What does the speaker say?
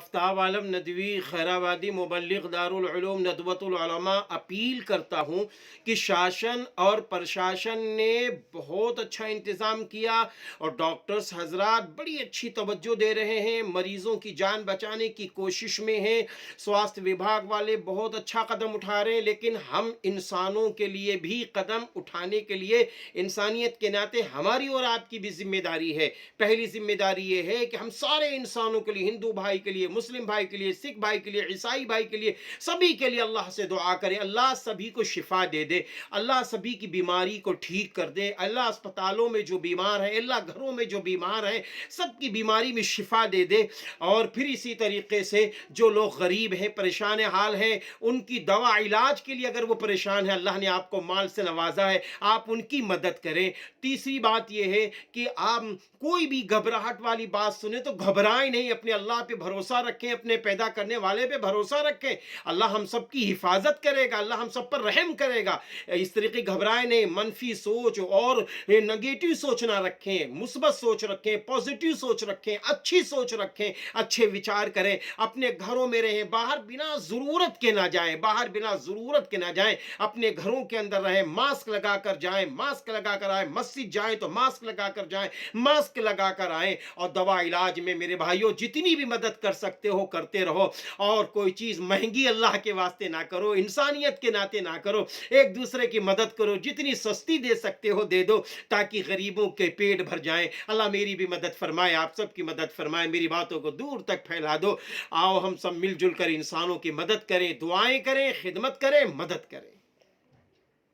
आफ्ताब आलम नदवी खैराबादी मुबल्लिग दारुल उलूम नदवतुल उलमा अपील करता हूँ कि शासन और प्रशासन ने बहुत अच्छा इंतज़ाम किया और डॉक्टर्स हजरात बड़ी अच्छी तवज्जो दे रहे हैं, मरीज़ों की जान बचाने की कोशिश में हैं। स्वास्थ्य विभाग वाले बहुत अच्छा कदम उठा रहे हैं, लेकिन हम इंसानों के लिए भी कदम उठाने के लिए इंसानियत के नाते हमारी और आपकी भी जिम्मेदारी है। पहली जिम्मेदारी ये है कि हम सारे इंसानों के लिए, हिंदू भाई के लिए, मुस्लिम भाई के लिए, सिख भाई के लिए, ईसाई भाई के लिए, सभी के लिए अल्लाह से दुआ करें। अल्लाह सभी को शिफा दे दे, अल्लाह सभी की बीमारी को ठीक कर दे। अल्लाह अस्पतालों में जो बीमार है, अल्लाह घरों में जो बीमार है, सबकी बीमारी में शिफा दे दे। और फिर इसी तरीके से जो लोग गरीब हैं, परेशान हाल हैं, उनकी दवा इलाज के लिए अगर वो परेशान है, अल्लाह ने आपको माल से नवाजा है, आप उनकी मदद करें। तीसरी बात यह है कि आप कोई भी घबराहट वाली बात सुने तो घबराएं नहीं, अपने अल्लाह पे भरोसा रखें, अपने पैदा करने वाले पे भरोसा रखें। अल्लाह हम सब की हिफाजत करेगा, अल्लाह हम सब पर रहम करेगा। इस तरीके घबराएं नहीं, मनफी सोच और नेगेटिव सोच ना रखें, मुस्बत सोच रखें, पॉजिटिव सोच रखें, अच्छी सोच रखें, अच्छे विचार करें। अपने घरों में रहें, बाहर बिना ज़रूरत के ना जाएं, बाहर बिना ज़रूरत के ना जाएं, अपने घरों के अंदर रहें, मास्क लगा कर जाएं, मास्क लगा कर आए, मस्जिद जाएं तो मास्क लगा कर जाएं, मास्क लगा कर आएं। और दवा इलाज में मेरे भाइयों जितनी भी मदद कर सकते हो करते रहो। और कोई चीज़ महंगी अल्लाह के वास्ते ना करो, इंसानियत के नाते ना करो, एक दूसरे की मदद करो, जितनी सस्ती दे सकते हो दे दो, ताकि गरीबों के पेट भर जाएं। अल्लाह मेरी भी मदद फरमाए, आप सब की मदद फरमाए, मेरी बातों को दूर तक फैला दो। आओ हम सब मिलजुल कर इंसानों की मदद करें, दुआएं करें, खिदमत करें, मदद करें।